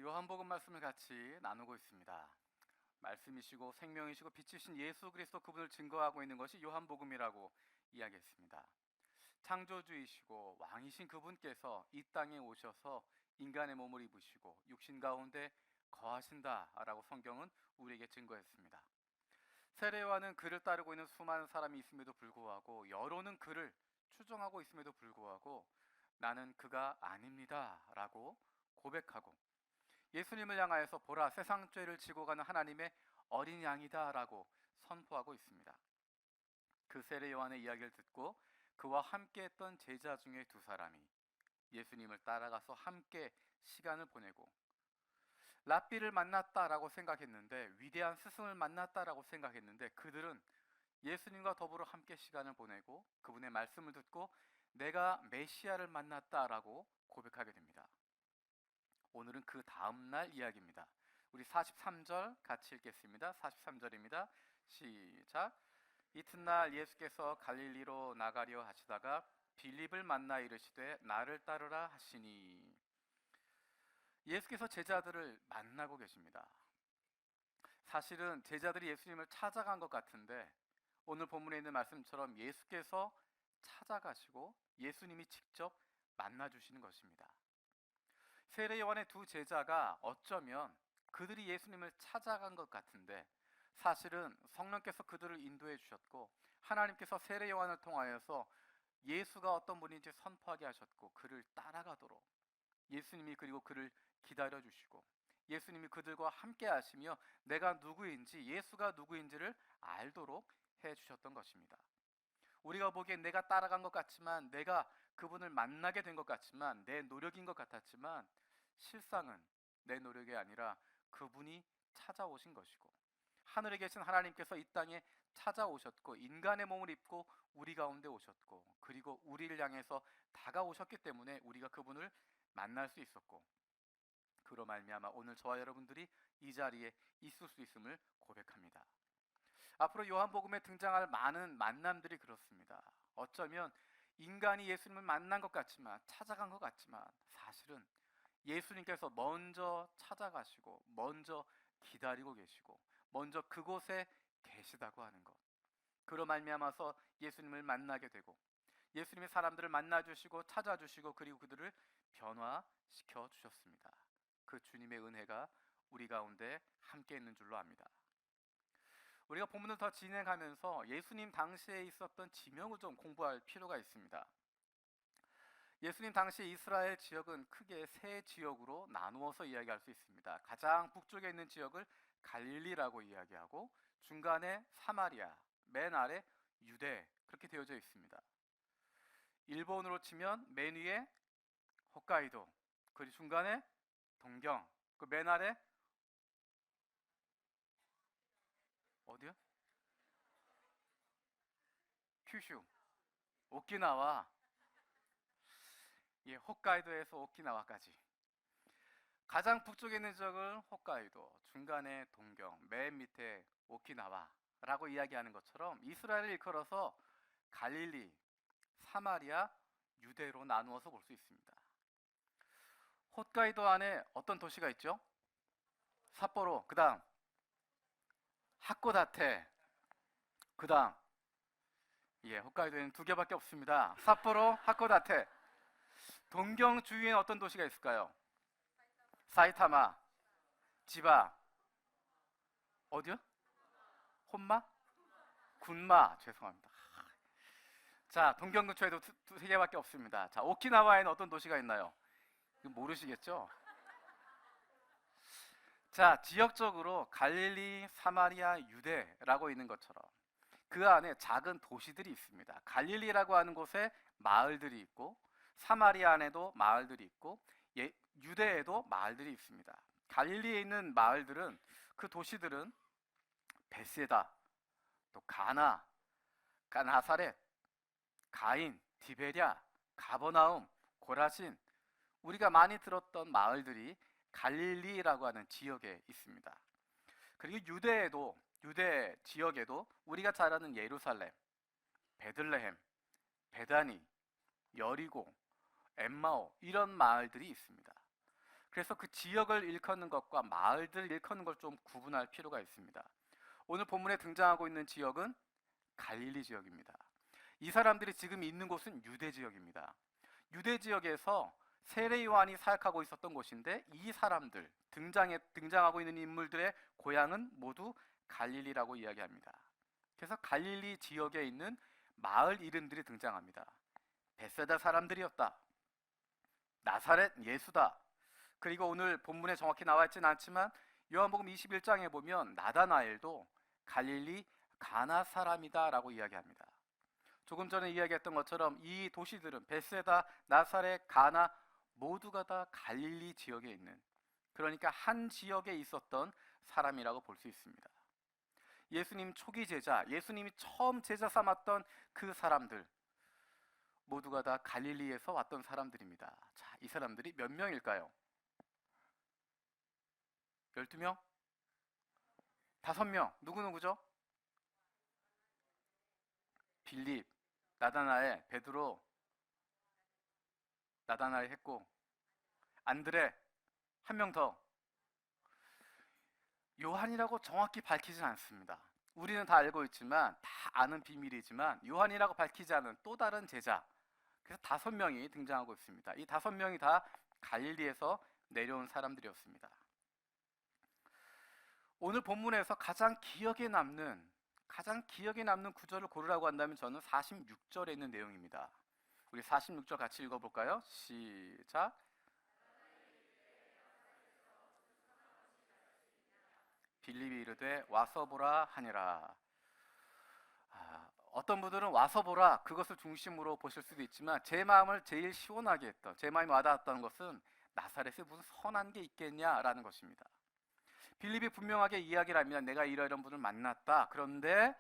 요한복음 말씀을 같이 나누고 있습니다. 말씀이시고 생명이시고 빛이신 예수 그리스도 그분을 증거하고 있는 것이 요한복음이라고 이야기했습니다. 창조주이시고 왕이신 그분께서 이 땅에 오셔서 인간의 몸을 입으시고 육신 가운데 거하신다라고 성경은 우리에게 증거했습니다. 세례요한은 그를 따르고 있는 수많은 사람이 있음에도 불구하고 여론은 그를 추종하고 있음에도 불구하고 나는 그가 아닙니다 라고 고백하고 예수님을 향하여서 보라 세상 죄를 지고 가는 하나님의 어린 양이다 라고 선포하고 있습니다. 그 세례 요한의 이야기를 듣고 그와 함께 했던 제자 중에 두 사람이 예수님을 따라가서 함께 시간을 보내고 랍비를 만났다라고 생각했는데, 위대한 스승을 만났다라고 생각했는데, 그들은 예수님과 더불어 함께 시간을 보내고 그분의 말씀을 듣고 내가 메시아를 만났다라고 고백하게 됩니다. 오늘은 그 다음날 이야기입니다. 우리 43절 같이 읽겠습니다. 43절입니다. 시작. 이튿날 예수께서 갈릴리로 나가려 하시다가 빌립을 만나 이르시되 나를 따르라 하시니, 예수께서 제자들을 만나고 계십니다. 사실은 제자들이 예수님을 찾아간 것 같은데 오늘 본문에 있는 말씀처럼 예수께서 찾아가시고 예수님이 직접 만나주시는 것입니다. 세례 요한의 두 제자가 어쩌면 그들이 예수님을 찾아간 것 같은데 사실은 성령께서 그들을 인도해 주셨고 하나님께서 세례 요한을 통하여서 예수가 어떤 분인지 선포하게 하셨고 그를 따라가도록 예수님이 그리고 그를 기다려 주시고 예수님이 그들과 함께 하시며 내가 누구인지 예수가 누구인지를 알도록 해 주셨던 것입니다. 우리가 보기엔 내가 따라간 것 같지만, 내가 그분을 만나게 된 것 같지만, 내 노력인 것 같았지만 실상은 내 노력이 아니라 그분이 찾아오신 것이고 하늘에 계신 하나님께서 이 땅에 찾아오셨고 인간의 몸을 입고 우리 가운데 오셨고 그리고 우리를 향해서 다가오셨기 때문에 우리가 그분을 만날 수 있었고, 그로 말미암아 오늘 저와 여러분들이 이 자리에 있을 수 있음을 고백합니다. 앞으로 요한복음에 등장할 많은 만남들이 그렇습니다. 어쩌면 인간이 예수님을 만난 것 같지만, 찾아간 것 같지만 사실은 예수님께서 먼저 찾아가시고 먼저 기다리고 계시고 먼저 그곳에 계시다고 하는 것, 그로 말미암아서 예수님을 만나게 되고 예수님이 사람들을 만나주시고 찾아주시고 그리고 그들을 변화시켜 주셨습니다. 그 주님의 은혜가 우리 가운데 함께 있는 줄로 압니다. 우리가 본문을 더 진행하면서 예수님 당시에 있었던 지명을 좀 공부할 필요가 있습니다. 예수님 당시 이스라엘 지역은 크게 세 지역으로 나누어서 이야기할 수 있습니다. 가장 북쪽에 있는 지역을 갈릴리라고 이야기하고 중간에 사마리아, 맨 아래 유대, 그렇게 되어져 있습니다. 일본으로 치면 맨 위에 홋카이도, 그리고 중간에 동경, 그 맨 아래 어디요? 큐슈, 오키나와. 예, 홋카이도에서 오키나와까지. 가장 북쪽에 있는 지역을 홋카이도, 중간에 동경, 맨 밑에 오키나와라고 이야기하는 것처럼 이스라엘을 일컬어서 갈릴리, 사마리아, 유대로 나누어서 볼 수 있습니다. 홋카이도 안에 어떤 도시가 있죠? 삿포로, 그 다음 하코다테, 그 다음 홋카이도에는 두 개밖에 없습니다. 삿포로, 하코다테. 동경 주위에는 어떤 도시가 있을까요? 사이타마, 지바, 어디요? 혼마? 군마, 죄송합니다. 자, 동경 근처에도 세 개밖에 없습니다. 자, 오키나와에는 어떤 도시가 있나요? 이거 모르시겠죠? 자, 지역적으로 갈릴리, 사마리아, 유대라고 있는 것처럼 그 안에 작은 도시들이 있습니다. 갈릴리라고 하는 곳에 마을들이 있고 사마리아 안에도 마을들이 있고 유대에도 마을들이 있습니다. 갈릴리에 있는 마을들은, 그 도시들은 베세다, 또 가나, 나사렛, 가인, 디베랴, 가버나움, 고라신, 우리가 많이 들었던 마을들이 갈릴리라고 하는 지역에 있습니다. 그리고 유대 지역에도 우리가 잘 아는 예루살렘, 베들레헴, 베다니, 여리고, 엠마오 이런 마을들이 있습니다. 그래서 그 지역을 일컫는 것과 마을들을 일컫는 걸 좀 구분할 필요가 있습니다. 오늘 본문에 등장하고 있는 지역은 갈릴리 지역입니다. 이 사람들이 지금 있는 곳은 유대 지역입니다. 유대 지역에서 세례 요한이 사역하고 있었던 곳인데 이 사람들 등장하고 있는 인물들의 고향은 모두 갈릴리라고 이야기합니다. 그래서 갈릴리 지역에 있는 마을 이름들이 등장합니다. 베세다 사람들이었다. 나사렛 예수다. 그리고 오늘 본문에 정확히 나와 있지는 않지만 요한복음 21장에 보면 나다나엘도 갈릴리 가나 사람이다 라고 이야기합니다. 조금 전에 이야기했던 것처럼 이 도시들은 베세다, 나사렛, 가나 모두가 다 갈릴리 지역에 있는, 그러니까 한 지역에 있었던 사람이라고 볼 수 있습니다. 예수님 초기 제자, 예수님이 처음 제자 삼았던 그 사람들 모두가 다 갈릴리에서 왔던 사람들입니다. 자, 이 사람들이 몇 명일까요? 12명? 5명. 누구누구죠? 빌립, 나다나엘, 베드로, 나다나엘 했고 안드레, 한 명 더. 요한이라고 정확히 밝히진 않습니다. 우리는 다 알고 있지만, 다 아는 비밀이지만 요한이라고 밝히지 않은 또 다른 제자, 그래서 5명이 등장하고 있습니다. 이 5명이 다 갈릴리에서 내려온 사람들이었습니다. 오늘 본문에서 가장 기억에 남는 구절을 고르라고 한다면 저는 46절에 있는 내용입니다. 우리 46절 같이 읽어볼까요? 시작. 빌립이 이르되 와서 보라 하니라. 어떤 분들은 와서 보라 그것을 중심으로 보실 수도 있지만 제 마음을 제일 시원하게 했던, 제 마음이 와닿았던 것은 나사렛에 무슨 선한 게 있겠냐라는 것입니다. 빌립이 분명하게 이야기를 합니다. 내가 이런 분을 만났다. 그런데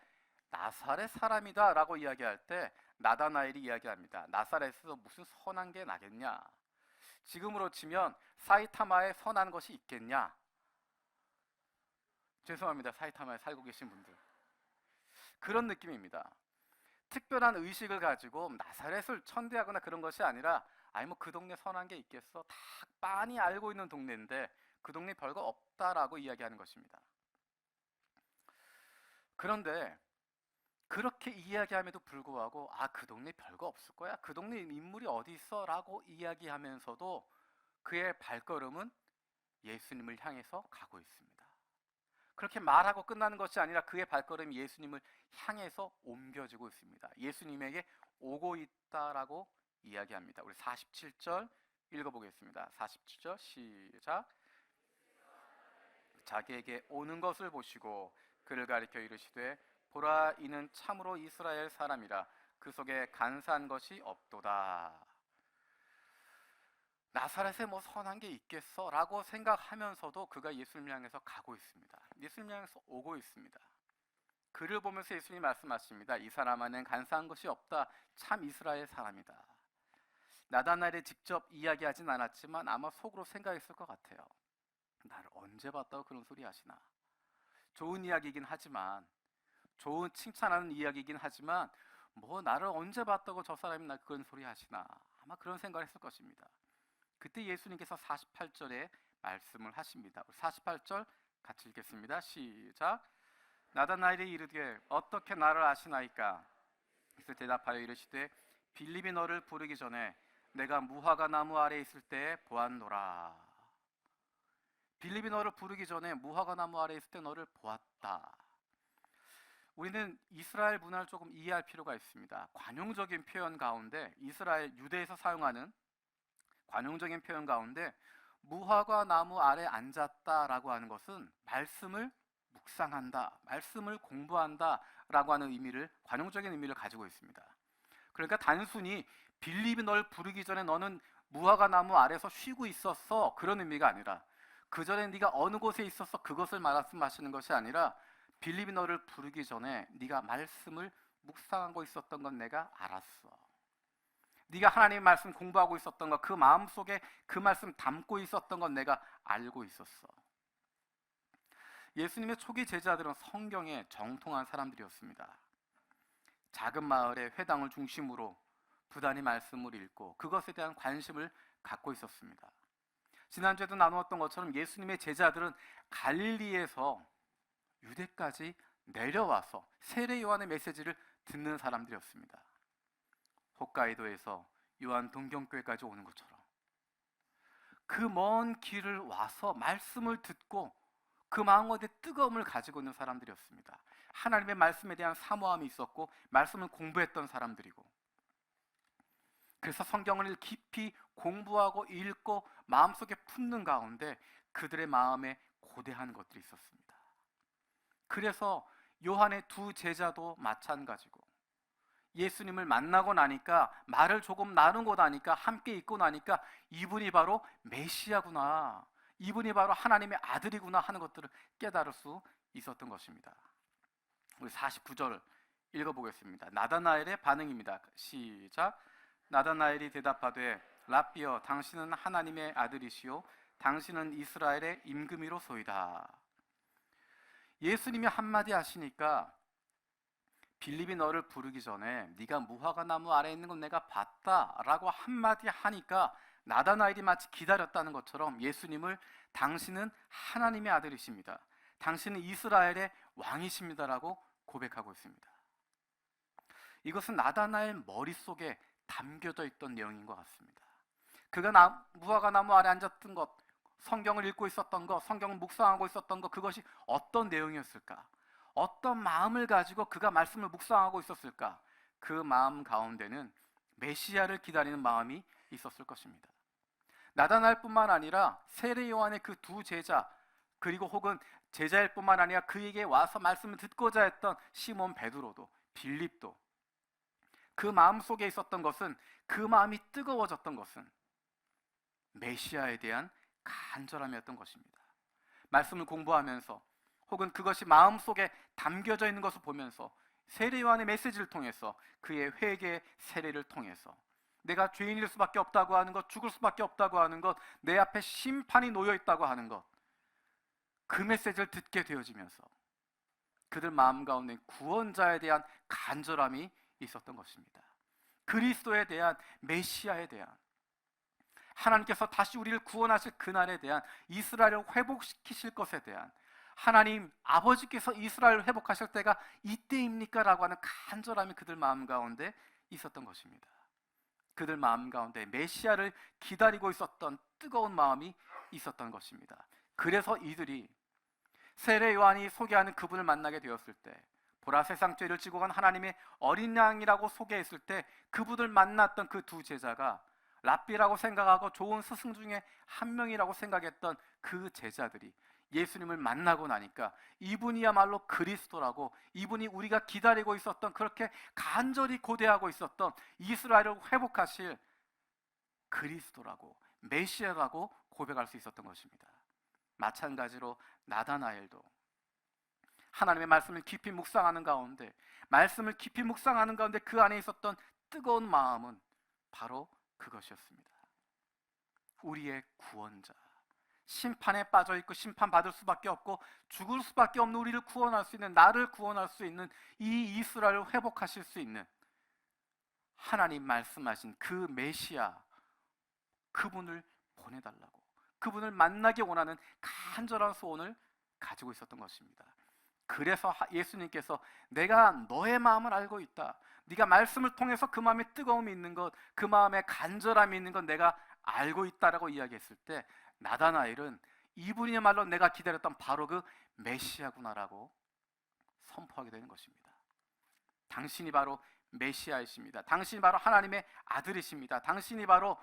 나사렛 사람이다 라고 이야기할 때 나다나엘이 이야기합니다. 나사렛에서 무슨 선한 게 나겠냐? 지금으로 치면 사이타마에 선한 것이 있겠냐? 죄송합니다. 사이타마에 살고 계신 분들. 그런 느낌입니다. 특별한 의식을 가지고 나사렛을 천대하거나 그런 것이 아니라 아니 뭐 그 동네 선한 게 있겠어? 다 빤히 알고 있는 동네인데 그 동네 별거 없다라고 이야기하는 것입니다. 그런데 그렇게 이야기함에도 불구하고 그 동네 별거 없을 거야? 그 동네 인물이 어디 있어? 라고 이야기하면서도 그의 발걸음은 예수님을 향해서 가고 있습니다. 그렇게 말하고 끝나는 것이 아니라 그의 발걸음이 예수님을 향해서 옮겨지고 있습니다. 예수님에게 오고 있다라고 이야기합니다. 우리 47절 읽어보겠습니다. 47절 시작. 자기에게 오는 것을 보시고 그를 가리켜 이르시되 보라 이는 참으로 이스라엘 사람이라 그 속에 간사한 것이 없도다. 나사렛에 뭐 선한 게 있겠어? 라고 생각하면서도 그가 예수님을 향해서 가고 있습니다. 예수님을 향해서 오고 있습니다. 그를 보면서 예수님이 말씀하십니다. 이 사람 안에는 간사한 것이 없다. 참 이스라엘 사람이다. 나다나엘이 직접 이야기하진 않았지만 아마 속으로 생각했을 것 같아요. 나를 언제 봤다고 그런 소리 하시나? 좋은 이야기이긴 하지만, 좋은 칭찬하는 이야기이긴 하지만 뭐 나를 언제 봤다고 저 사람이 나 그런 소리 하시나? 아마 그런 생각을 했을 것입니다. 그때 예수님께서 48절에 말씀을 하십니다. 48절 같이 읽겠습니다. 시작. 나다나엘이 이르되 어떻게 나를 아시나이까? 그래서 대답하여 이르시되 빌립이 너를 부르기 전에 내가 무화과 나무 아래 있을 때 보았노라. 빌립이 너를 부르기 전에 무화과 나무 아래 있을 때 너를 보았다. 우리는 이스라엘 문화를 조금 이해할 필요가 있습니다. 관용적인 표현 가운데 이스라엘 유대에서 사용하는 관용적인 표현 가운데 무화과 나무 아래 앉았다라고 하는 것은 말씀을 묵상한다, 말씀을 공부한다 라고 하는 의미를, 관용적인 의미를 가지고 있습니다. 그러니까 단순히 빌립이 널 부르기 전에 너는 무화과 나무 아래서 쉬고 있었어 그런 의미가 아니라 그 전에 네가 어느 곳에 있었어 그것을 말씀하시는 것이 아니라 빌립이 너를 부르기 전에 네가 말씀을 묵상하고 있었던 건 내가 알았어. 네가 하나님의 말씀 공부하고 있었던 것, 그 마음속에 그 말씀 담고 있었던 건 내가 알고 있었어. 예수님의 초기 제자들은 성경에 정통한 사람들이었습니다. 작은 마을의 회당을 중심으로 부단히 말씀을 읽고 그것에 대한 관심을 갖고 있었습니다. 지난주에도 나누었던 것처럼 예수님의 제자들은 갈릴리에서 유대까지 내려와서 세례 요한의 메시지를 듣는 사람들이었습니다. 홋카이도에서 요한 동경교회까지 오는 것처럼 그 먼 길을 와서 말씀을 듣고 그 마음의 뜨거움을 가지고 있는 사람들이었습니다. 하나님의 말씀에 대한 사모함이 있었고 말씀을 공부했던 사람들이고, 그래서 성경을 깊이 공부하고 읽고 마음속에 품는 가운데 그들의 마음에 고대한 것들이 있었습니다. 그래서 요한의 두 제자도 마찬가지고, 예수님을 만나고 나니까, 말을 조금 나누고 나니까, 함께 있고 나니까 이분이 바로 메시아구나, 이분이 바로 하나님의 아들이구나 하는 것들을 깨달을 수 있었던 것입니다. 우리 49절 읽어보겠습니다. 나다나엘의 반응입니다. 시작. 나다나엘이 대답하되 랍비여, 당신은 하나님의 아들이시요 당신은 이스라엘의 임금이로소이다. 예수님이 한마디 하시니까, 빌립이 너를 부르기 전에 네가 무화과 나무 아래에 있는 건 내가 봤다 라고 한마디 하니까 나다나엘이 마치 기다렸다는 것처럼 예수님을 당신은 하나님의 아들이십니다, 당신은 이스라엘의 왕이십니다 라고 고백하고 있습니다. 이것은 나다나엘 머릿속에 담겨져 있던 내용인 것 같습니다. 그가 무화과 나무 아래 앉았던 것, 성경을 읽고 있었던 것, 성경을 묵상하고 있었던 것, 그것이 어떤 내용이었을까? 어떤 마음을 가지고 그가 말씀을 묵상하고 있었을까? 그 마음 가운데는 메시아를 기다리는 마음이 있었을 것입니다. 나다나엘뿐만 아니라 세례 요한의 그 두 제자, 그리고 혹은 제자일 뿐만 아니라 그에게 와서 말씀을 듣고자 했던 시몬 베드로도, 빌립도, 그 마음속에 있었던 것은, 그 마음이 뜨거워졌던 것은 메시아에 대한 간절함이었던 것입니다. 말씀을 공부하면서 혹은 그것이 마음속에 담겨져 있는 것을 보면서, 세례 요한의 메시지를 통해서, 그의 회개 세례를 통해서 내가 죄인일 수밖에 없다고 하는 것, 죽을 수밖에 없다고 하는 것, 내 앞에 심판이 놓여 있다고 하는 것, 그 메시지를 듣게 되어지면서 그들 마음 가운데 구원자에 대한 간절함이 있었던 것입니다. 그리스도에 대한, 메시아에 대한, 하나님께서 다시 우리를 구원하실 그날에 대한, 이스라엘을 회복시키실 것에 대한, 하나님 아버지께서 이스라엘을 회복하실 때가 이때입니까? 라고 하는 간절함이 그들 마음 가운데 있었던 것입니다. 그들 마음 가운데 메시아를 기다리고 있었던 뜨거운 마음이 있었던 것입니다. 그래서 이들이 세례 요한이 소개하는 그분을 만나게 되었을 때, 보라 세상 죄를 지고 간 하나님의 어린 양이라고 소개했을 때, 그분을 만났던 그 두 제자가 랍비라고 생각하고 좋은 스승 중에 한 명이라고 생각했던 그 제자들이 예수님을 만나고 나니까 이분이야말로 그리스도라고, 이분이 우리가 기다리고 있었던, 그렇게 간절히 고대하고 있었던 이스라엘을 회복하실 그리스도라고, 메시아라고 고백할 수 있었던 것입니다. 마찬가지로 나다나엘도 하나님의 말씀을 깊이 묵상하는 가운데, 말씀을 깊이 묵상하는 가운데 그 안에 있었던 뜨거운 마음은 바로 그것이었습니다. 우리의 구원자, 심판에 빠져있고 심판받을 수밖에 없고 죽을 수밖에 없는 우리를 구원할 수 있는, 나를 구원할 수 있는, 이 이스라엘을 회복하실 수 있는 하나님 말씀하신 그 메시아, 그분을 보내달라고, 그분을 만나기 원하는 간절한 소원을 가지고 있었던 것입니다. 그래서 예수님께서 내가 너의 마음을 알고 있다, 네가 말씀을 통해서 그 마음에 뜨거움이 있는 것, 그 마음에 간절함이 있는 것 내가 알고 있다라고 이야기했을 때, 나다나엘은 이분이야말로 내가 기다렸던 바로 그 메시아구나라고 선포하게 되는 것입니다. 당신이 바로 메시아이십니다. 당신이 바로 하나님의 아들이십니다. 당신이 바로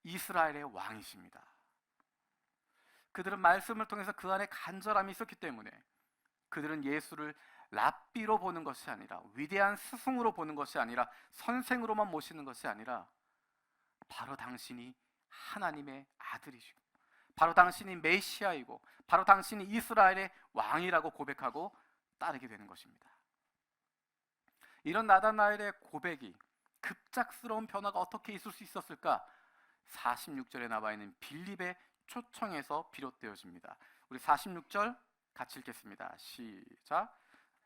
이스라엘의 왕이십니다. 그들은 말씀을 통해서 그 안에 간절함이 있었기 때문에 그들은 예수를 랍비로 보는 것이 아니라, 위대한 스승으로 보는 것이 아니라, 선생으로만 모시는 것이 아니라, 바로 당신이 하나님의 아들이시고, 바로 당신이 메시아이고, 바로 당신이 이스라엘의 왕이라고 고백하고 따르게 되는 것입니다. 이런 나다나엘의 고백이, 급작스러운 변화가 어떻게 있을 수 있었을까? 46절에 나와 있는 빌립의 초청에서 비롯되어집니다. 우리 46절 같이 읽겠습니다. 시작.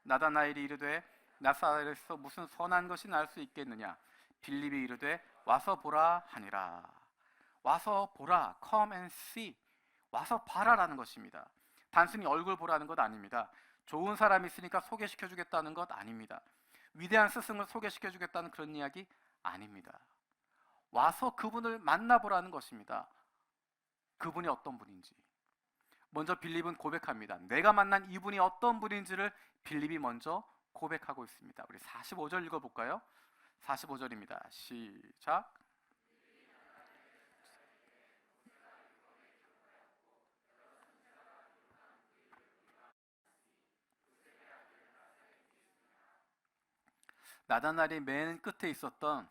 나다나엘이 이르되 나사렛에서 무슨 선한 것이 날 수 있겠느냐? 빌립이 이르되 와서 보라 하니라. 와서 보라, come and see. 와서 봐라라는 것입니다. 단순히 얼굴 보라는 것 아닙니다. 좋은 사람이 있으니까 소개시켜 주겠다는 것 아닙니다. 위대한 스승을 소개시켜 주겠다는 그런 이야기 아닙니다. 와서 그분을 만나보라는 것입니다. 그분이 어떤 분인지. 먼저 빌립은 고백합니다. 내가 만난 이분이 어떤 분인지를 빌립이 먼저 고백하고 있습니다. 우리 45절 읽어볼까요? 45절입니다. 시작. 나다나엘이 맨 끝에 있었던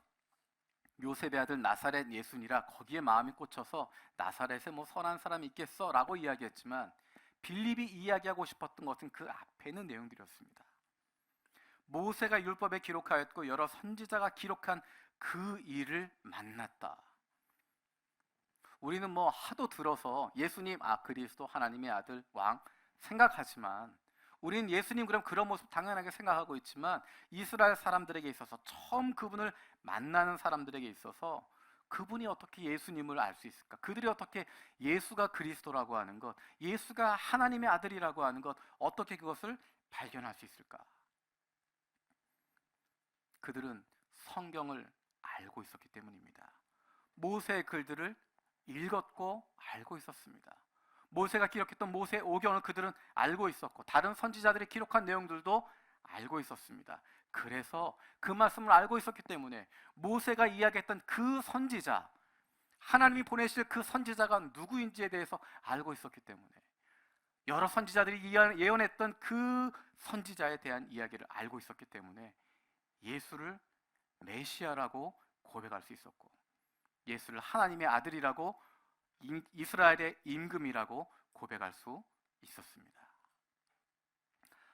요셉의 아들 나사렛 예수니라 거기에 마음이 꽂혀서 나사렛에 뭐 선한 사람이 있겠어 라고 이야기했지만 빌립이 이야기하고 싶었던 것은 그 앞에 있는 내용들이었습니다. 모세가 율법에 기록하였고 여러 선지자가 기록한 그 일을 만났다. 우리는 뭐 하도 들어서 예수님 그리스도 하나님의 아들 왕 생각하지만 우리는 예수님 그럼 그런 모습 당연하게 생각하고 있지만 이스라엘 사람들에게 있어서 처음 그분을 만나는 사람들에게 있어서 그분이 어떻게 예수님을 알 수 있을까? 그들이 어떻게 예수가 그리스도라고 하는 것, 예수가 하나님의 아들이라고 하는 것, 어떻게 그것을 발견할 수 있을까? 그들은 성경을 알고 있었기 때문입니다. 모세의 글들을 읽었고 알고 있었습니다. 모세가 기록했던 모세의 오경을 그들은 알고 있었고 다른 선지자들이 기록한 내용들도 알고 있었습니다. 그래서 그 말씀을 알고 있었기 때문에 모세가 이야기했던 그 선지자, 하나님이 보내실 그 선지자가 누구인지에 대해서 알고 있었기 때문에 여러 선지자들이 예언했던 그 선지자에 대한 이야기를 알고 있었기 때문에 예수를 메시아라고 고백할 수 있었고 예수를 하나님의 아들이라고 이스라엘의 임금이라고 고백할 수 있었습니다.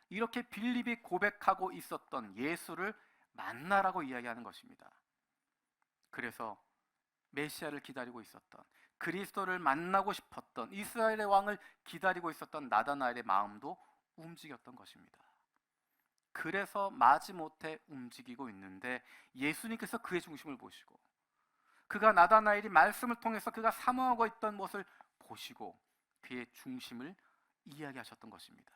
이렇게 빌립이 고백하고 있었던 예수를 만나라고 이야기하는 것입니다. 그래서 메시아를 기다리고 있었던 그리스도를 만나고 싶었던 이스라엘의 왕을 기다리고 있었던 나다나엘의 마음도 움직였던 것입니다. 그래서 마지못해 움직이고 있는데 예수님께서 그의 중심을 보시고 그가 나다나엘이 말씀을 통해서 그가 사모하고 있던 것을 보시고 그의 중심을 이야기하셨던 것입니다.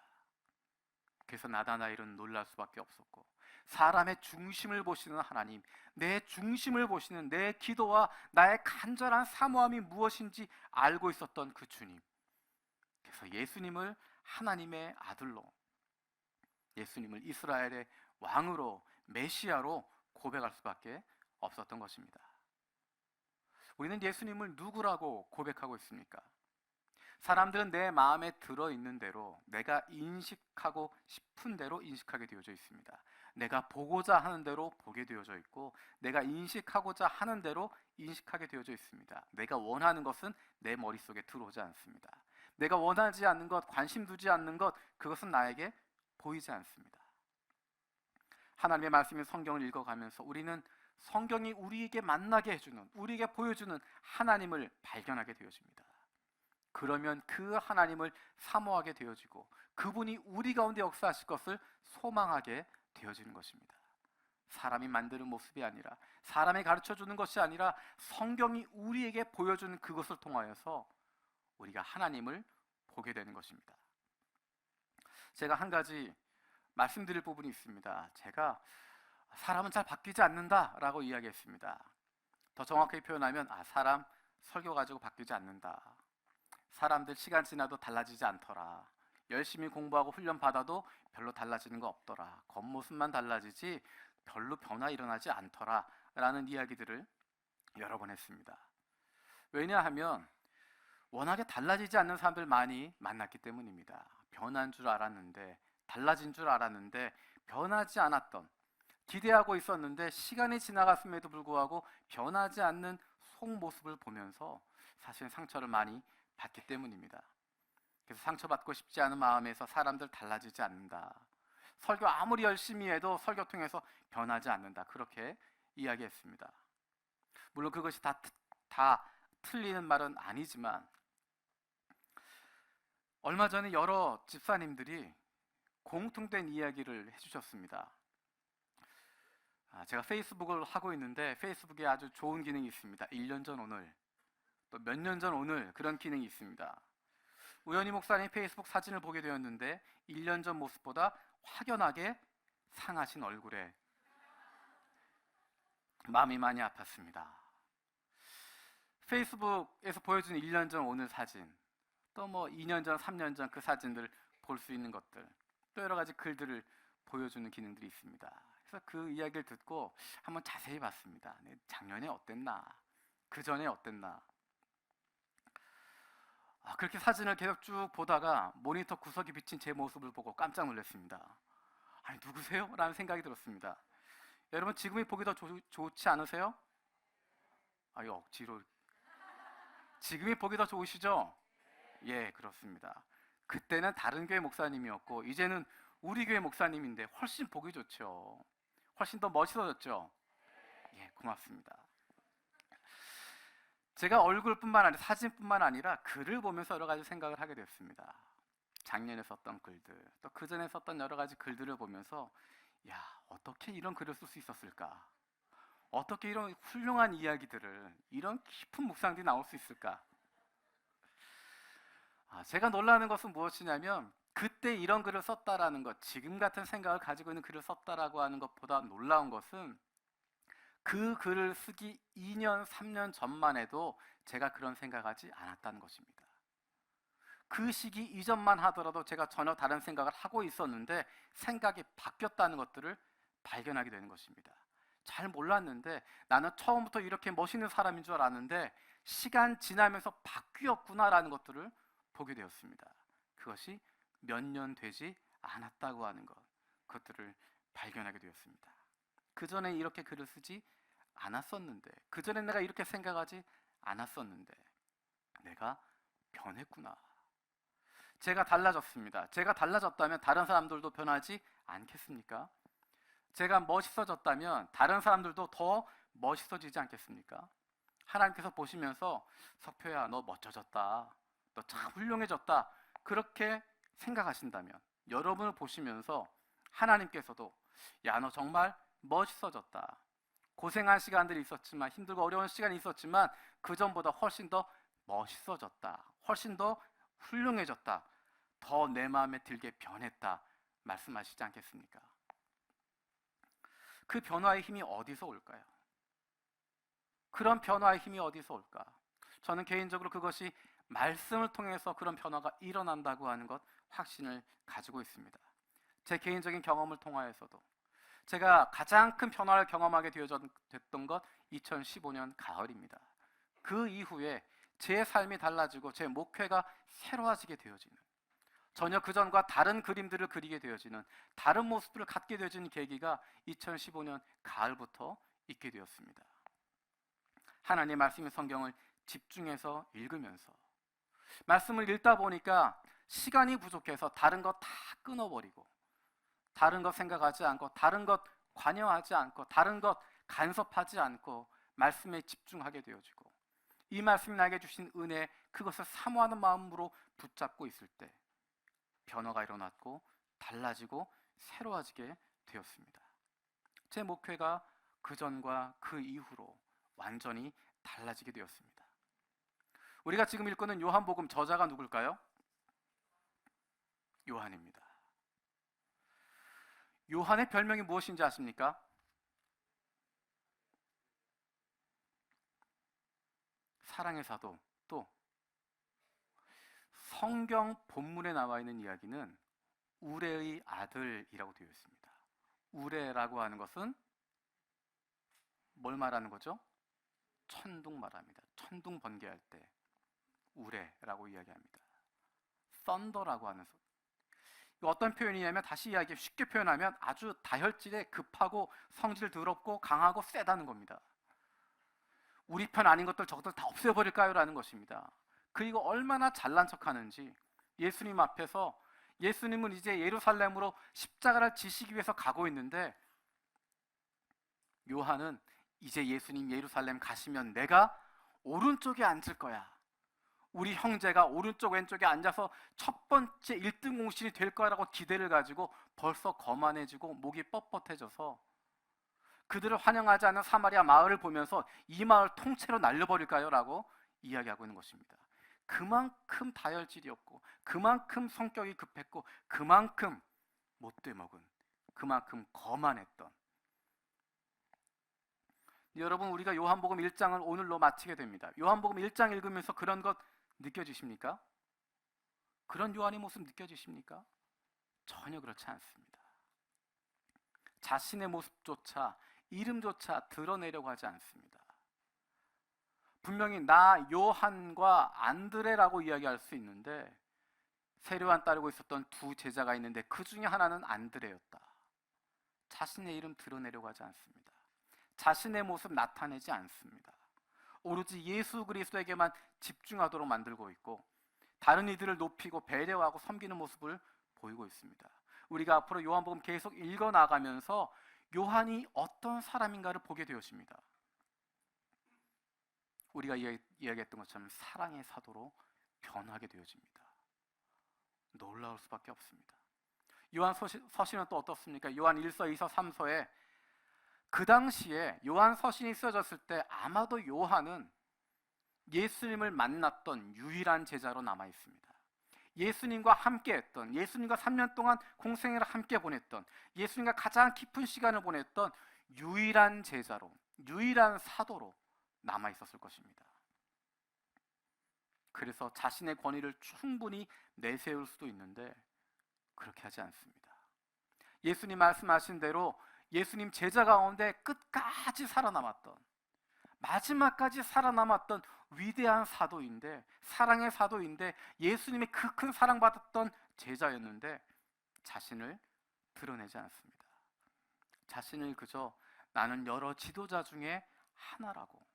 그래서 나다나엘은 놀랄 수밖에 없었고 사람의 중심을 보시는 하나님, 내 중심을 보시는 내 기도와 나의 간절한 사모함이 무엇인지 알고 있었던 그 주님, 그래서 예수님을 하나님의 아들로, 예수님을 이스라엘의 왕으로, 메시아로 고백할 수밖에 없었던 것입니다. 우리는 예수님을 누구라고 고백하고 있습니까? 사람들은 내 마음에 들어있는 대로, 내가 인식하고 싶은 대로 인식하게 되어져 있습니다. 내가 보고자 하는 대로 보게 되어져 있고 내가 인식하고자 하는 대로 인식하게 되어져 있습니다. 내가 원하는 것은 내 머릿속에 들어오지 않습니다. 내가 원하지 않는 것, 관심 두지 않는 것, 그것은 나에게 보이지 않습니다. 하나님의 말씀인 성경을 읽어가면서 우리는 성경이 우리에게 만나게 해주는, 우리에게 보여주는 하나님을 발견하게 되어집니다. 그러면 그 하나님을 사모하게 되어지고 그분이 우리 가운데 역사하실 것을 소망하게 되어지는 것입니다. 사람이 만드는 모습이 아니라, 사람이 가르쳐주는 것이 아니라 성경이 우리에게 보여주는 그것을 통하여서 우리가 하나님을 보게 되는 것입니다. 제가 한 가지 말씀드릴 부분이 있습니다. 제가 사람은 잘 바뀌지 않는다라고 이야기했습니다. 더 정확하게 표현하면 사람 설교 가지고 바뀌지 않는다. 사람들 시간 지나도 달라지지 않더라. 열심히 공부하고 훈련 받아도 별로 달라지는 거 없더라. 겉모습만 달라지지 별로 변화 일어나지 않더라 라는 이야기들을 여러 번 했습니다. 왜냐하면 워낙에 달라지지 않는 사람들 많이 만났기 때문입니다. 변한 줄 알았는데, 달라진 줄 알았는데 변하지 않았던, 기대하고 있었는데 시간이 지나갔음에도 불구하고 변하지 않는 속모습을 보면서 사실 상처를 많이 받기 때문입니다. 그래서 상처받고 싶지 않은 마음에서 사람들 달라지지 않는다. 설교 아무리 열심히 해도 설교 통해서 변하지 않는다. 그렇게 이야기했습니다. 물론 그것이 다 틀리는 말은 아니지만 얼마 전에 여러 집사님들이 공통된 이야기를 해주셨습니다. 제가 페이스북을 하고 있는데 페이스북에 아주 좋은 기능이 있습니다. 1년 전 오늘, 또 몇 년 전 오늘, 그런 기능이 있습니다. 우연히 목사님 페이스북 사진을 보게 되었는데 1년 전 모습보다 확연하게 상하신 얼굴에 마음이 많이 아팠습니다. 페이스북에서 보여주는 1년 전 오늘 사진, 또 뭐 2년 전, 3년 전 그 사진들 볼 수 있는 것들, 또 여러 가지 글들을 보여주는 기능들이 있습니다. 그래서 그 이야기를 듣고 한번 자세히 봤습니다. 작년에 어땠나? 그 전에 어땠나? 그렇게 사진을 계속 쭉 보다가 모니터 구석에 비친 제 모습을 보고 깜짝 놀랐습니다. 아니, 누구세요? 라는 생각이 들었습니다. 여러분, 지금이 보기 더 좋지 않으세요? 이거 억지로. 지금이 보기 더 좋으시죠? 예, 그렇습니다. 그때는 다른 교회 목사님이었고 이제는 우리 교회 목사님인데 훨씬 보기 좋죠. 훨씬 더 멋있어졌죠? 예, 고맙습니다. 제가 얼굴뿐만 아니라 사진뿐만 아니라 글을 보면서 여러 가지 생각을 하게 됐습니다. 작년에 썼던 글들, 또 그 전에 썼던 여러 가지 글들을 보면서 어떻게 이런 글을 쓸 수 있었을까? 어떻게 이런 훌륭한 이야기들을, 이런 깊은 묵상들이 나올 수 있을까? 제가 놀라는 것은 무엇이냐면 그때 이런 글을 썼다라는 것, 지금 같은 생각을 가지고 있는 글을 썼다라고 하는 것보다 놀라운 것은 그 글을 쓰기 2년, 3년 전만 해도 제가 그런 생각하지 않았다는 것입니다. 그 시기 이전만 하더라도 제가 전혀 다른 생각을 하고 있었는데 생각이 바뀌었다는 것들을 발견하게 되는 것입니다. 잘 몰랐는데 나는 처음부터 이렇게 멋있는 사람인 줄 알았는데 시간 지나면서 바뀌었구나라는 것들을 보게 되었습니다. 그것이 몇 년 되지 않았다고 하는 것, 그것들을 발견하게 되었습니다. 그 전에 이렇게 글을 쓰지 않았었는데, 그 전에 내가 이렇게 생각하지 않았었는데 내가 변했구나. 제가 달라졌습니다. 제가 달라졌다면 다른 사람들도 변하지 않겠습니까? 제가 멋있어졌다면 다른 사람들도 더 멋있어지지 않겠습니까? 하나님께서 보시면서 석표야, 너 멋져졌다, 너 참 훌륭해졌다, 그렇게 생각하신다면 여러분을 보시면서 하나님께서도 야, 너 정말 멋있어졌다, 고생한 시간들이 있었지만, 힘들고 어려운 시간이 있었지만 그 전보다 훨씬 더 멋있어졌다, 훨씬 더 훌륭해졌다, 더 내 마음에 들게 변했다 말씀하시지 않겠습니까? 그 변화의 힘이 어디서 올까요? 그런 변화의 힘이 어디서 올까? 저는 개인적으로 그것이 말씀을 통해서 그런 변화가 일어난다고 하는 것 확신을 가지고 있습니다. 제 개인적인 경험을 통하여서도 제가 가장 큰 변화를 경험하게 되었던 것 2015년 가을입니다. 그 이후에 제 삶이 달라지고 제 목회가 새로워지게 되어지는, 전혀 그전과 다른 그림들을 그리게 되어지는, 다른 모습을 갖게 되어지는 계기가 2015년 가을부터 있게 되었습니다. 하나님의 말씀의 성경을 집중해서 읽으면서 말씀을 읽다 보니까 시간이 부족해서 다른 것 다 끊어버리고, 다른 것 생각하지 않고, 다른 것 관여하지 않고, 다른 것 간섭하지 않고 말씀에 집중하게 되어지고, 이 말씀이 나에게 주신 은혜, 그것을 사모하는 마음으로 붙잡고 있을 때 변화가 일어났고 달라지고 새로워지게 되었습니다. 제 목회가 그 전과 그 이후로 완전히 달라지게 되었습니다. 우리가 지금 읽고 있는 요한복음 저자가 누굴까요? 요한입니다. 요한의 별명이 무엇인지 아십니까? 사랑의 사도. 또 성경 본문에 나와 있는 이야기는 우레의 아들이라고 되어 있습니다. 우레라고 하는 것은 뭘 말하는 거죠? 천둥 말합니다. 천둥 번개할 때 우레라고 이야기합니다. 썬더라고 하는 소리. 어떤 표현이냐면, 다시 이야기 쉽게 표현하면 아주 다혈질에 급하고 성질 더럽고 강하고 세다는 겁니다. 우리 편 아닌 것들 저것들 다 없애버릴까요? 라는 것입니다. 그리고 얼마나 잘난 척하는지, 예수님 앞에서, 예수님은 이제 예루살렘으로 십자가를 지시기 위해서 가고 있는데 요한은 이제 예수님 예루살렘 가시면 내가 오른쪽에 앉을 거야, 우리 형제가 오른쪽 왼쪽에 앉아서 첫 번째 1등 공신이 될 거라고 기대를 가지고 벌써 거만해지고 목이 뻣뻣해져서 그들을 환영하지 않는 사마리아 마을을 보면서 이 마을 통째로 날려버릴까요? 라고 이야기하고 있는 것입니다. 그만큼 다혈질이었고, 그만큼 성격이 급했고, 그만큼 못돼 먹은, 그만큼 거만했던. 여러분, 우리가 요한복음 1장을 오늘로 마치게 됩니다. 요한복음 1장 읽으면서 그런 것 느껴지십니까? 그런 요한의 모습 느껴지십니까? 전혀 그렇지 않습니다. 자신의 모습조차, 이름조차 드러내려고 하지 않습니다. 분명히 나 요한과 안드레라고 이야기할 수 있는데, 세례요한 따르고 있었던 두 제자가 있는데 그 중에 하나는 안드레였다. 자신의 이름 드러내려고 하지 않습니다. 자신의 모습 나타내지 않습니다. 오로지 예수 그리스도에게만 집중하도록 만들고 있고, 다른 이들을 높이고 배려하고 섬기는 모습을 보이고 있습니다. 우리가 앞으로 요한복음 계속 읽어 나가면서 요한이 어떤 사람인가를 보게 되었습니다. 우리가 이야기했던 것처럼 사랑의 사도로 변하게 되어집니다. 놀라울 수밖에 없습니다. 요한 서신은 또 어떻습니까? 요한 1서, 2서, 3서에 그 당시에 요한 서신이 쓰여졌을 때 아마도 요한은 예수님을 만났던 유일한 제자로 남아 있습니다. 예수님과 함께 했던, 예수님과 3년 동안 공생애를 함께 보냈던, 예수님과 가장 깊은 시간을 보냈던 유일한 제자로, 유일한 사도로 남아 있었을 것입니다. 그래서 자신의 권위를 충분히 내세울 수도 있는데 그렇게 하지 않습니다. 예수님 말씀하신 대로 예수님 제자 가운데 끝까지 살아남았던, 마지막까지 살아남았던 위대한 사도인데, 사랑의 사도인데, 예수님의 그 큰 사랑받았던 제자였는데 자신을 드러내지 않습니다. 자신을 그저 나는 여러 지도자 중에 하나라고,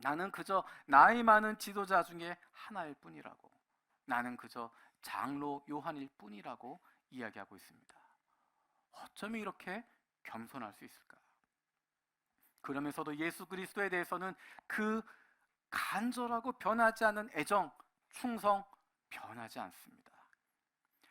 나는 그저 나이 많은 지도자 중에 하나일 뿐이라고, 나는 그저 장로 요한일 뿐이라고 이야기하고 있습니다. 어쩜 이렇게 겸손할 수 있을까? 그러면서도 예수 그리스도에 대해서는 그 간절하고 변하지 않는 애정, 충성 변하지 않습니다.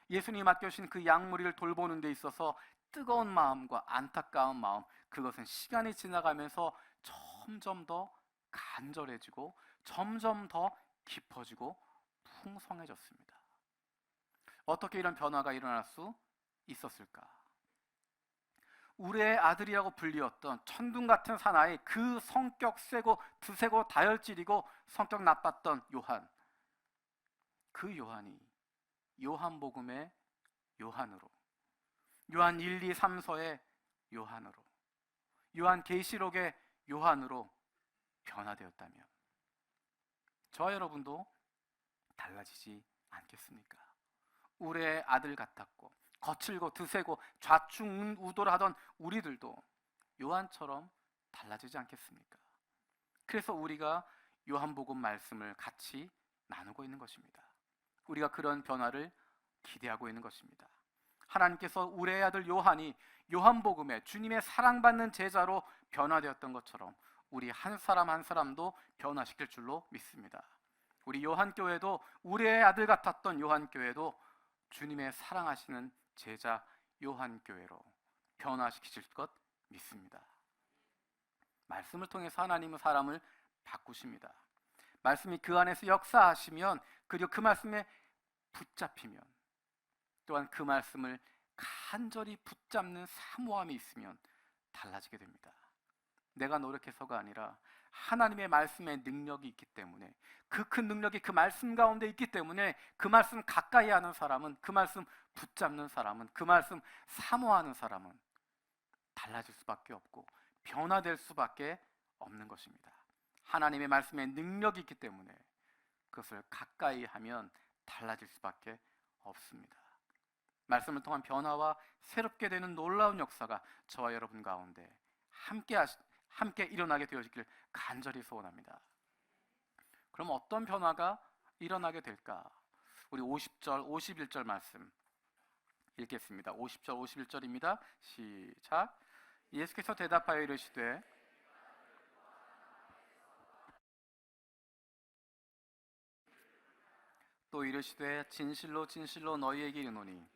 예수님이 맡겨주신 그 양무리를 돌보는 데 있어서 뜨거운 마음과 안타까운 마음, 그것은 시간이 지나가면서 점점 더 간절해지고 점점 더 깊어지고 풍성해졌습니다. 어떻게 이런 변화가 일어날 수 있었을까? 우리의 아들이라고 불리웠던 천둥 같은 사나이, 그 성격 세고 드세고 다혈질이고 성격 나빴던 요한, 그 요한이 요한복음의 요한으로, 요한 1, 2, 3서의 요한으로, 요한계시록의 요한으로 변화되었다면 저와 여러분도 달라지지 않겠습니까? 우리의 아들 같았고 거칠고 드세고 좌충우돌 하던 우리들도 요한처럼 달라지지 않겠습니까? 그래서 우리가 요한복음 말씀을 같이 나누고 있는 것입니다. 우리가 그런 변화를 기대하고 있는 것입니다. 하나님께서 우리의 아들 요한이 요한복음에 주님의 사랑받는 제자로 변화되었던 것처럼 우리 한 사람 한 사람도 변화시킬 줄로 믿습니다. 우리 요한교회도, 우리의 아들 같았던 요한교회도 주님의 사랑하시는 제자 요한교회로 변화시키실 것 믿습니다. 말씀을 통해서 하나님은 사람을 바꾸십니다. 말씀이 그 안에서 역사하시면, 그리고 그 말씀에 붙잡히면, 또한 그 말씀을 간절히 붙잡는 사모함이 있으면 달라지게 됩니다. 내가 노력해서가 아니라 하나님의 말씀에 능력이 있기 때문에, 그 큰 능력이 그 말씀 가운데 있기 때문에 그 말씀 가까이 하는 사람은, 그 말씀 붙잡는 사람은, 그 말씀 사모하는 사람은 달라질 수밖에 없고 변화될 수밖에 없는 것입니다. 하나님의 말씀에 능력이 있기 때문에 그것을 가까이 하면 달라질 수밖에 없습니다. 말씀을 통한 변화와 새롭게 되는 놀라운 역사가 저와 여러분 가운데 함께 일어나게 되어지길 간절히 소원합니다. 그럼 어떤 변화가 일어나게 될까? 우리 50절, 51절 말씀 읽겠습니다. 50절, 51절입니다. 시작. 예수께서 대답하여 이르시되 또 이르시되 진실로 진실로 너희에게 이르노니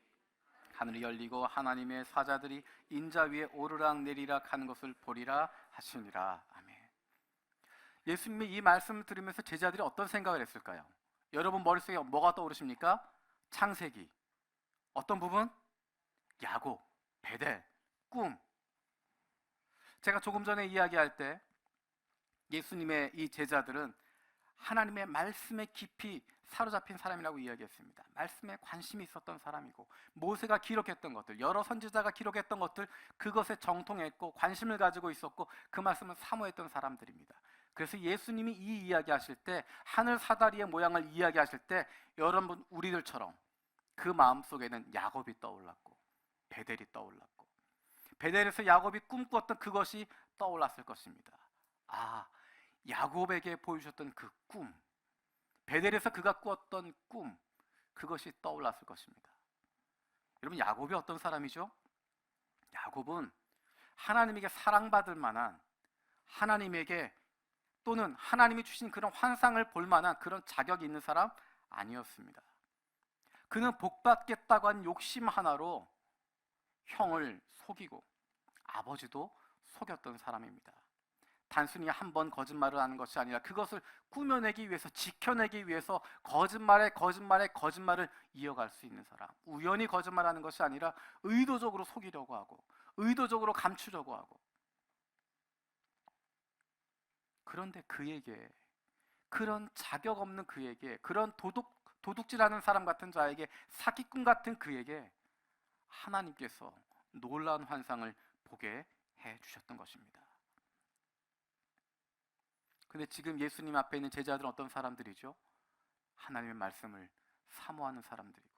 하늘이 열리고 하나님의 사자들이 인자 위에 오르락 내리락 하는 것을 보리라 하시니라. 아멘. 예수님이 이 말씀을 들으면서 제자들이 어떤 생각을 했을까요? 여러분 머릿속에 뭐가 떠오르십니까? 창세기. 어떤 부분? 야곱, 베델, 꿈. 제가 조금 전에 이야기할 때 예수님의 이 제자들은 하나님의 말씀에 깊이 사로잡힌 사람이라고 이야기했습니다. 말씀에 관심이 있었던 사람이고, 모세가 기록했던 것들, 여러 선지자가 기록했던 것들, 그것에 정통했고 관심을 가지고 있었고 그 말씀을 사모했던 사람들입니다. 그래서 예수님이 이 이야기하실 때, 하늘 사다리의 모양을 이야기하실 때 여러분 우리들처럼 그 마음속에는 야곱이 떠올랐고 베델이 떠올랐고, 베델에서 야곱이 꿈꾸었던 그것이 떠올랐을 것입니다. 아, 야곱에게 보여주셨던 그 꿈, 베델에서 그가 꾸었던 꿈, 그것이 떠올랐을 것입니다. 여러분, 야곱이 어떤 사람이죠? 야곱은 하나님에게 사랑받을 만한, 하나님에게 또는 하나님이 주신 그런 환상을 볼 만한 그런 자격이 있는 사람 아니었습니다. 그는 복받겠다고 한 욕심 하나로 형을 속이고 아버지도 속였던 사람입니다. 단순히 한 번 거짓말을 하는 것이 아니라 그것을 꾸며내기 위해서, 지켜내기 위해서 거짓말을 이어갈 수 있는 사람. 우연히 거짓말하는 것이 아니라 의도적으로 속이려고 하고 의도적으로 감추려고 하고. 그런데 그에게, 그런 자격 없는 그에게, 그런 도둑질하는 사람 같은 자에게, 사기꾼 같은 그에게 하나님께서 놀라운 환상을 보게 해주셨던 것입니다. 근데 지금 예수님 앞에 있는 제자들은 어떤 사람들이죠? 하나님의 말씀을 사모하는 사람들이고,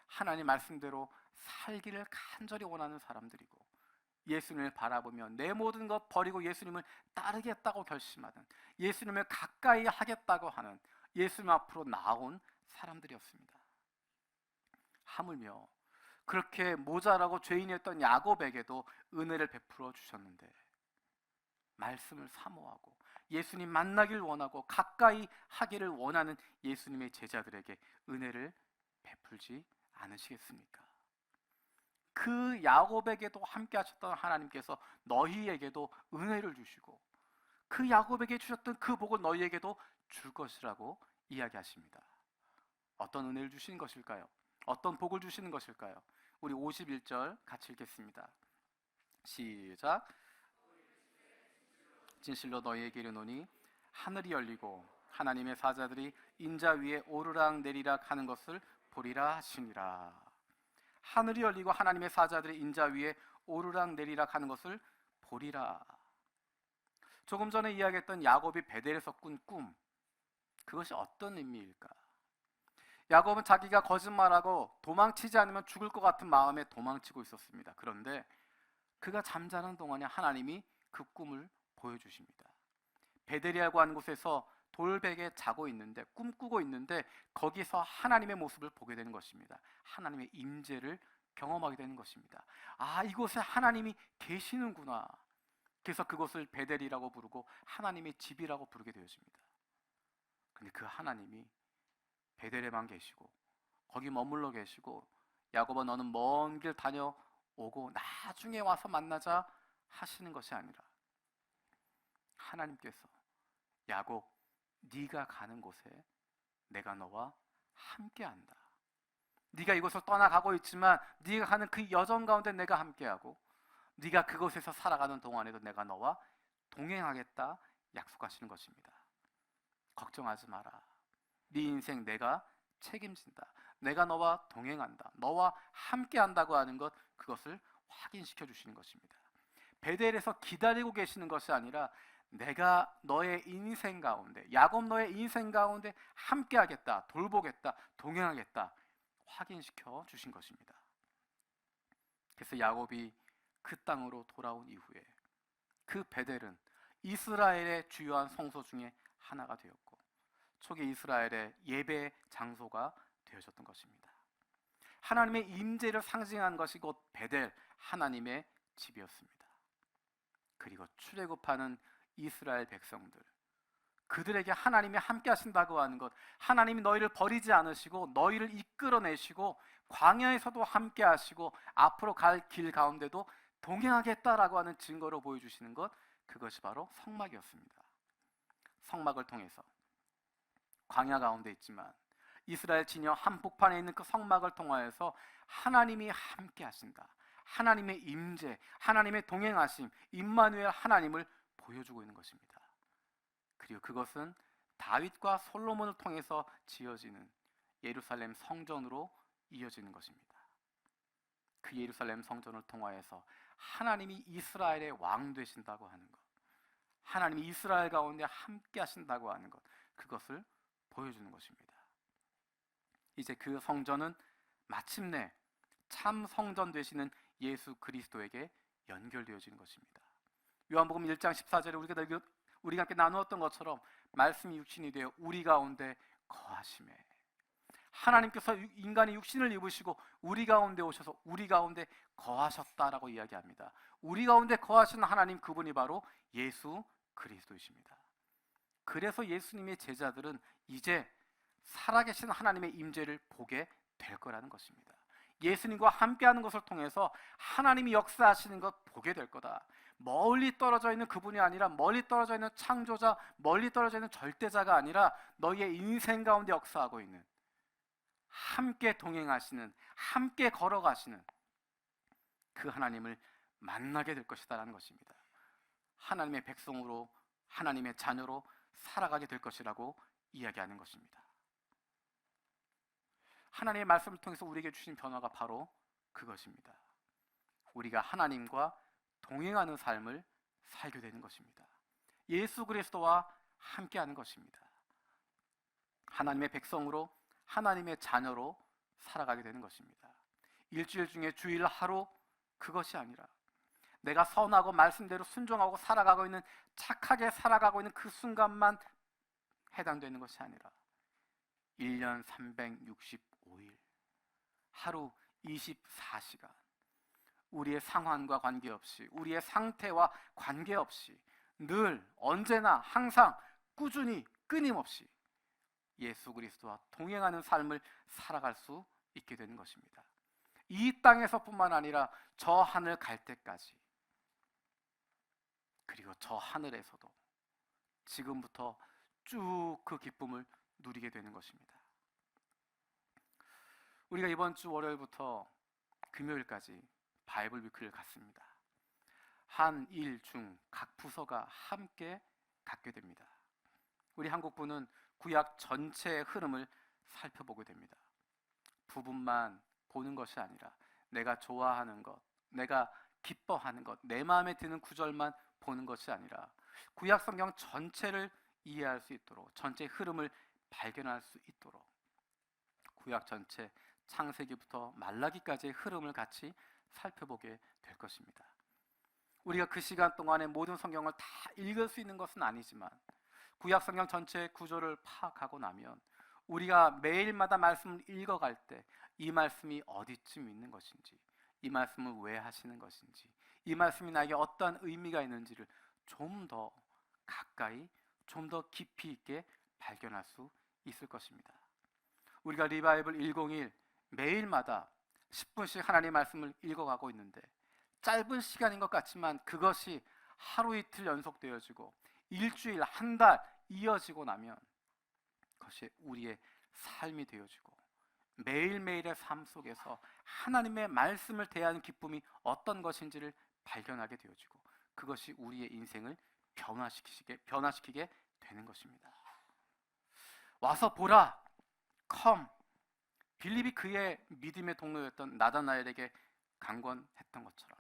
하나님 말씀대로 살기를 간절히 원하는 사람들이고, 예수님을 바라보며 내 모든 것 버리고 예수님을 따르겠다고 결심하는, 예수님을 가까이 하겠다고 하는, 예수님 앞으로 나온 사람들이었습니다. 하물며 그렇게 모자라고 죄인이었던 야곱에게도 은혜를 베풀어 주셨는데, 말씀을 사모하고 예수님 만나길 원하고 가까이 하기를 원하는 예수님의 제자들에게 은혜를 베풀지 않으시겠습니까? 그 야곱에게도 함께 하셨던 하나님께서 너희에게도 은혜를 주시고, 그 야곱에게 주셨던 그 복을 너희에게도 줄 것이라고 이야기하십니다. 어떤 은혜를 주시는 것일까요? 어떤 복을 주시는 것일까요? 우리 51절 같이 읽겠습니다. 시작. 진실로 너희에게 이르노니 하늘이 열리고 하나님의 사자들이 인자 위에 오르락 내리락 하는 것을 보리라 하시니라. 하늘이 열리고 하나님의 사자들이 인자 위에 오르락 내리락 하는 것을 보리라. 조금 전에 이야기했던 야곱이 베델에서 꾼 꿈, 그것이 어떤 의미일까? 야곱은 자기가 거짓말하고 도망치지 않으면 죽을 것 같은 마음에 도망치고 있었습니다. 그런데 그가 잠자는 동안에 하나님이 그 꿈을 보여주십니다. 베델이라고 하는 곳에서 돌베개 자고 있는데, 꿈꾸고 있는데 거기서 하나님의 모습을 보게 되는 것입니다. 하나님의 임재를 경험하게 되는 것입니다. 아, 이곳에 하나님이 계시는구나. 그래서 그곳을 베델이라고 부르고 하나님의 집이라고 부르게 되어집니다. 근데 그 하나님이 베델에만 계시고 거기 머물러 계시고, 야곱아 너는 먼 길 다녀오고 나중에 와서 만나자 하시는 것이 아니라, 하나님께서 야곱, 네가 가는 곳에 내가 너와 함께한다. 네가 이곳을 떠나가고 있지만 네가 가는 그 여정 가운데 내가 함께하고, 네가 그곳에서 살아가는 동안에도 내가 너와 동행하겠다 약속하시는 것입니다. 걱정하지 마라. 네 인생 내가 책임진다. 내가 너와 동행한다. 너와 함께한다고 하는 것, 그것을 확인시켜 주시는 것입니다. 베델에서 기다리고 계시는 것이 아니라 내가 너의 인생 가운데, 야곱 너의 인생 가운데 함께하겠다, 돌보겠다, 동행하겠다 확인시켜 주신 것입니다. 그래서 야곱이 그 땅으로 돌아온 이후에 그 베델은 이스라엘의 주요한 성소 중에 하나가 되었고, 초기 이스라엘의 예배 장소가 되어졌던 것입니다. 하나님의 임재를 상징한 것이 곧 베델, 하나님의 집이었습니다. 그리고 출애굽하는 이스라엘 백성들, 그들에게 하나님이 함께 하신다고 하는 것, 하나님이 너희를 버리지 않으시고 너희를 이끌어내시고 광야에서도 함께 하시고 앞으로 갈 길 가운데도 동행하겠다라고 하는 증거로 보여주시는 것, 그것이 바로 성막이었습니다. 성막을 통해서 광야 가운데 있지만 이스라엘 진영 한복판에 있는 그 성막을 통하여서 하나님이 함께 하신다, 하나님의 임재, 하나님의 동행하심, 임마누엘 하나님을 보여주고 있는 것입니다. 그리고 그것은 다윗과 솔로몬을 통해서 지어지는 예루살렘 성전으로 이어지는 것입니다. 그 예루살렘 성전을 통하여서 하나님이 이스라엘의 왕 되신다고 하는 것, 하나님이 이스라엘 가운데 함께 하신다고 하는 것, 그것을 보여주는 것입니다. 이제 그 성전은 마침내 참 성전 되시는 예수 그리스도에게 연결되어지는 것입니다. 요한복음 1장 14절에 우리가 함께 나누었던 것처럼 말씀이 육신이 되어 우리 가운데 거하심에, 하나님께서 인간의 육신을 입으시고 우리 가운데 오셔서 우리 가운데 거하셨다라고 이야기합니다. 우리 가운데 거하시는 하나님, 그분이 바로 예수 그리스도이십니다. 그래서 예수님의 제자들은 이제 살아계신 하나님의 임재를 보게 될 거라는 것입니다. 예수님과 함께하는 것을 통해서 하나님이 역사하시는 것 보게 될 거다. 멀리 떨어져 있는 그분이 아니라, 멀리 떨어져 있는 창조자, 멀리 떨어져 있는 절대자가 아니라 너희의 인생 가운데 역사하고 있는, 함께 동행하시는, 함께 걸어가시는 그 하나님을 만나게 될 것이다라는 것입니다. 하나님의 백성으로, 하나님의 자녀로 살아가게 될 것이라고 이야기하는 것입니다. 하나님의 말씀을 통해서 우리에게 주신 변화가 바로 그것입니다. 우리가 하나님과 동행하는 삶을 살게 되는 것입니다. 예수 그리스도와 함께하는 것입니다. 하나님의 백성으로, 하나님의 자녀로 살아가게 되는 것입니다. 일주일 중에 주일 하루, 그것이 아니라 내가 선하고 말씀대로 순종하고 살아가고 있는, 착하게 살아가고 있는 그 순간만 해당되는 것이 아니라 1년 365일 하루 24시간 우리의 상황과 관계없이, 우리의 상태와 관계없이 늘 언제나 항상 꾸준히 끊임없이 예수 그리스도와 동행하는 삶을 살아갈 수 있게 되는 것입니다. 이 땅에서뿐만 아니라 저 하늘 갈 때까지, 그리고 저 하늘에서도 지금부터 쭉 그 기쁨을 누리게 되는 것입니다. 우리가 이번 주 월요일부터 금요일까지 바이블 위크를 갖습니다. 한 일 중 각 부서가 함께 갖게 됩니다. 우리 한국부는 구약 전체의 흐름을 살펴보게 됩니다. 부분만 보는 것이 아니라 내가 좋아하는 것, 내가 기뻐하는 것, 내 마음에 드는 구절만 보는 것이 아니라 구약 성경 전체를 이해할 수 있도록, 전체 흐름을 발견할 수 있도록 구약 전체 창세기부터 말라기까지의 흐름을 같이 살펴보게 될 것입니다. 우리가 그 시간 동안에 모든 성경을 다 읽을 수 있는 것은 아니지만 구약 성경 전체의 구조를 파악하고 나면 우리가 매일마다 말씀을 읽어갈 때 이 말씀이 어디쯤 있는 것인지, 이 말씀을 왜 하시는 것인지, 이 말씀이 나에게 어떠한 의미가 있는지를 좀 더 가까이, 좀 더 깊이 있게 발견할 수 있을 것입니다. 우리가 리바이블 101 매일마다 10분씩 하나님의 말씀을 읽어가고 있는데 짧은 시간인 것 같지만 그것이 하루 이틀 연속되어지고 일주일, 한 달 이어지고 나면 그것이 우리의 삶이 되어지고 매일매일의 삶 속에서 하나님의 말씀을 대하는 기쁨이 어떤 것인지를 발견하게 되어지고 그것이 우리의 인생을 변화시키게 되는 것입니다. 와서 보라, come. 빌립이 그의 믿음의 동료였던 나다나엘에게 강권했던 것처럼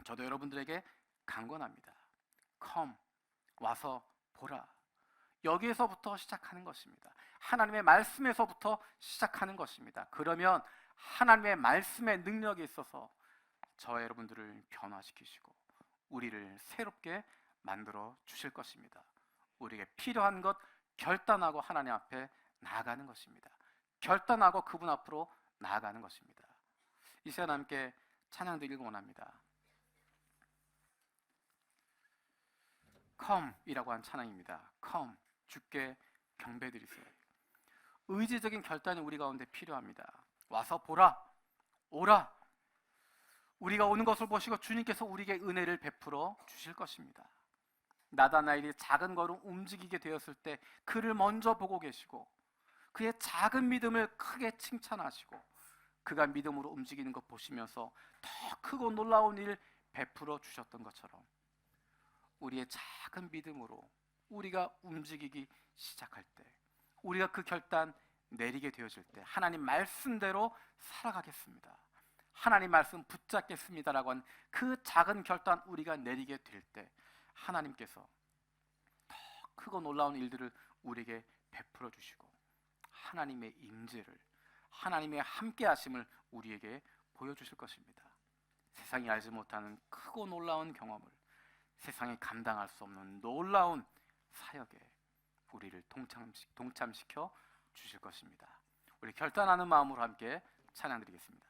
저도 여러분들에게 강권합니다. come, 와서 보라. 여기에서부터 시작하는 것입니다. 하나님의 말씀에서부터 시작하는 것입니다. 그러면 하나님의 말씀의 능력이 있어서 저와 여러분들을 변화시키시고 우리를 새롭게 만들어 주실 것입니다. 우리에게 필요한 것 결단하고 하나님 앞에 나아가는 것입니다. 결단하고 그분 앞으로 나아가는 것입니다. 이 시간 함께 찬양 드리기 원합니다. come 이라고 한 찬양입니다. come, 주께 경배드리세요. 의지적인 결단이 우리 가운데 필요합니다. 와서 보라, 오라. 우리가 오는 것을 보시고 주님께서 우리에게 은혜를 베풀어 주실 것입니다. 나다나엘이 작은 걸음 움직이게 되었을 때 그를 먼저 보고 계시고 그의 작은 믿음을 크게 칭찬하시고 그가 믿음으로 움직이는 것 보시면서 더 크고 놀라운 일 베풀어 주셨던 것처럼 우리의 작은 믿음으로 우리가 움직이기 시작할 때, 우리가 그 결단 내리게 되어질 때 하나님 말씀대로 살아가겠습니다, 하나님 말씀 붙잡겠습니다라고 한 그 작은 결단 우리가 내리게 될 때 하나님께서 더 크고 놀라운 일들을 우리에게 베풀어 주시고 하나님의 임재를, 하나님의 함께하심을 우리에게 보여주실 것입니다. 세상이 알지 못하는 크고 놀라운 경험을, 세상이 감당할 수 없는 놀라운 사역에 우리를 동참시켜 주실 것입니다. 우리 결단하는 마음으로 함께 찬양 드리겠습니다.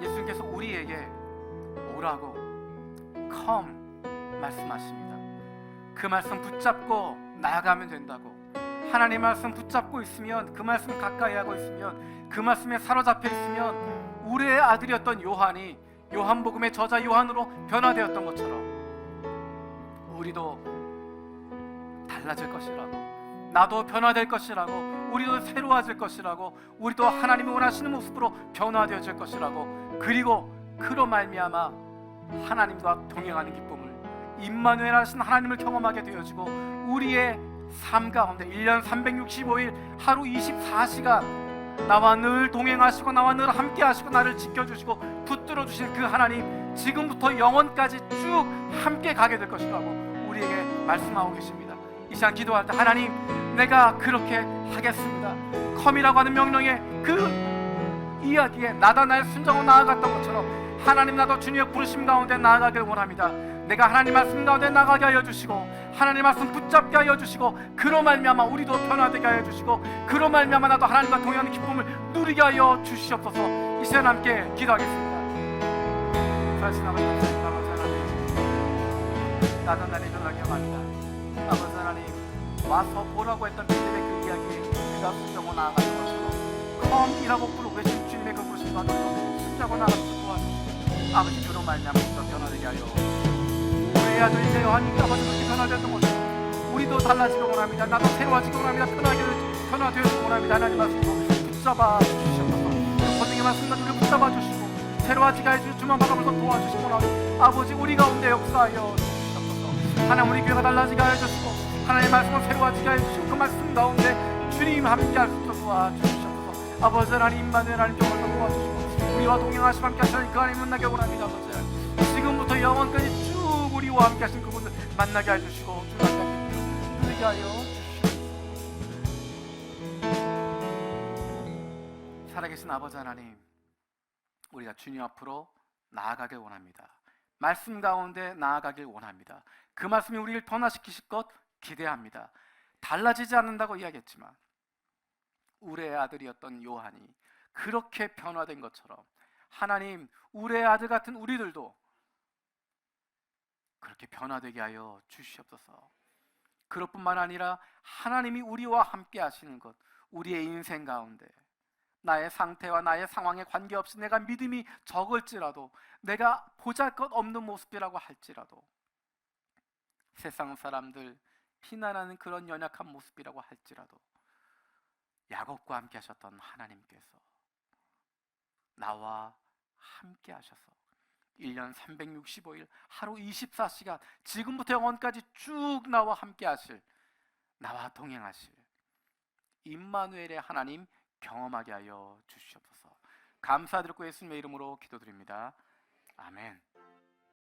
예수님께서 우리에게 오라고 come 말씀하십니다. 그 말씀 붙잡고 나아가면 된다고. 하나님 말씀 붙잡고 있으면, 그 말씀 가까이 하고 있으면, 그 말씀에 사로잡혀 있으면 우리의 아들이었던 요한이 요한복음의 저자 요한으로 변화되었던 것처럼 우리도 달라질 것이라고, 나도 변화될 것이라고, 우리도 새로워질 것이라고, 우리도 하나님이 원하시는 모습으로 변화되어질 것이라고, 그리고 그로 말미암아 하나님과 동행하는 기쁨을, 임마누엘 하신 하나님을 경험하게 되어지고 우리의 삶 가운데 1년 365일 하루 24시간 나와 늘 동행하시고 나와 늘 함께 하시고 나를 지켜주시고 붙들어 주신 그 하나님, 지금부터 영원까지 쭉 함께 가게 될 것이라고 우리에게 말씀하고 계십니다. 이 시간 기도할 때 하나님, 내가 그렇게 하겠습니다. 컴이라고 하는 명령에 그 이야기에 나다 나의 순종으로 나아갔던 것처럼 하나님, 나도 주님의 부르심 가운데 나아가길 원합니다. 내가 하나님 말씀 가운데 나가게 하여 주시고 하나님 말씀 붙잡게 하여 주시고 그로 말미암아 우리도 변화되게 하여 주시고 그로 말미암아 나도 하나님과 동행하는 기쁨을 누리게 하여 주시옵소서. 이 시간 함께 기도하겠습니다. 역사하신 아버지 감사합니다. 아버지 하나님, 나도 나를 변하게 합니다. 아버지 하나님, 와서 보라고 했던 믿음의 그 이야기 그가 순종하고 나아가는 것처럼 컴이라고 부르고 계신 주님의 그 부르심과 순종하고 나아가는 도와주시고 아버지 주로 말미암아 우리가 변화되게 하여 우리의 아들 이제 요한이 아버지 그렇게 변화되었던 것처럼 우리도 달라지고 원합니다. 나도 새로워지고 원합니다. 변화되었고 원합니다. 하나님 말씀으로 붙잡아 주시옵소서. 선생님 말씀과 우리를 붙잡아 주시고 새로워지게 해주시고 주만 바라보면서 도와주시고 원합니다. 아버지 우리 가운데 역사하여 주시옵소서. 하나님 우리 교회가 달라지게 해주시고 하나님의 말씀을 새로워지게 해주시고 그 말씀 가운데 주님 함께할 수 있도록 도와주시옵소서. 아버지 하나님 임마누엘 하나님 정말 도와주시고 우리와 동행하시고 함께 하시는 그 하나님 만나게 원합니다. 아버지 지금부터 영원까지 쭉 우리와 함께 하신 그분들 만나게 해주시고 주님 함께 누리게 하여 주시옵소서. 살아계신 아버지 하나님, 우리가 주님 앞으로 나아가길 원합니다. 말씀 가운데 나아가길 원합니다. 그 말씀이 우리를 변화시키실 것 기대합니다. 달라지지 않는다고 이야기했지만 우레의 아들이었던 요한이 그렇게 변화된 것처럼 하나님, 우레의 아들 같은 우리들도 그렇게 변화되게 하여 주시옵소서. 그것뿐만 아니라 하나님이 우리와 함께 하시는 것, 우리의 인생 가운데 나의 상태와 나의 상황에 관계없이 내가 믿음이 적을지라도 내가 보잘것없는 모습이라고 할지라도 세상 사람들 비난하는 그런 연약한 모습이라고 할지라도 야곱과 함께 하셨던 하나님께서 나와 함께 하셔서 1년 365일 하루 24시간 지금부터 영원까지 쭉 나와 함께 하실, 나와 동행하실 임마누엘의 하나님 경험하게 하여 주시옵소서. 감사드리고 예수님의 이름으로 기도드립니다. 아멘.